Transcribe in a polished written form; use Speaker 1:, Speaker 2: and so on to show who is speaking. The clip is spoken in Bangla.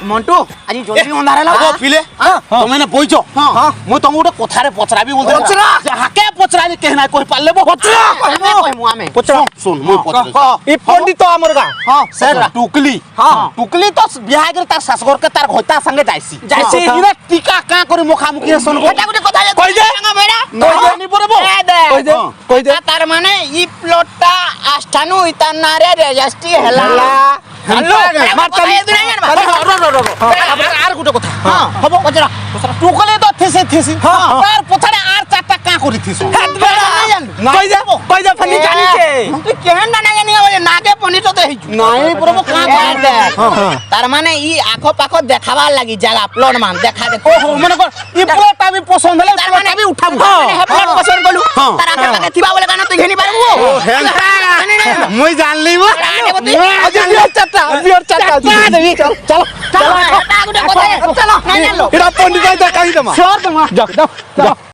Speaker 1: মন্টু আজি জলদি অন্ধার হেলা
Speaker 2: পিলে তুমি না বইছ মু তুমি গোটে কথারে পচরাবি বলতে
Speaker 1: পচরা।
Speaker 2: যাহাকে পচরাবি কেহ নাই কই পারলে পচরা
Speaker 1: কইমু আমি
Speaker 2: শুন মু পচরা
Speaker 3: ই পণ্ডিত আমার গা
Speaker 2: সে টুকলি টুকলি তো বিয়া গেল তার শাশুড় কে তার ঘইতা সঙ্গে যাইছি
Speaker 1: যাইছি।
Speaker 2: ইনে টিকা কা করে মুখামুখি হসন
Speaker 1: এটা গুটে কথা
Speaker 3: কই দে।
Speaker 1: বেড়া
Speaker 2: নি পড়বো
Speaker 3: কই দে
Speaker 1: তার মানে ই প্লটটা আস্থানু ইতার নারে রেজিস্ট্রি হেলা হ্যালো
Speaker 2: আর গোটে কথা
Speaker 1: হবো পচরা
Speaker 2: টুকলি তো থেসে থেসি তার পছাড়ে আর চারটা কা করে থিস
Speaker 3: কই দে ফানি জানিছে
Speaker 1: তুই কেন না জানি বলে নাকে পনিত তো হেইছু
Speaker 2: নাই পড়বো কা
Speaker 1: তার মানে ই আখো পাখো দেখাবার লাগি জায়গা প্লট মান দেখা দেখো
Speaker 2: ওহো মনে কর ই প্লটটা আমি পছন্দ হলে
Speaker 1: তার মানে
Speaker 2: আমি উঠাবো
Speaker 1: প্লট পছন্দ কলু তার আখে পাখে থিবা বলে কেন তুই ঘেনি পারবো
Speaker 2: মুই জানলি বা
Speaker 3: বিয়ার চাটা চলো
Speaker 1: চলো চলো
Speaker 3: এটা পণ্ডিত দেখাই দেমা
Speaker 1: চলো
Speaker 3: যাও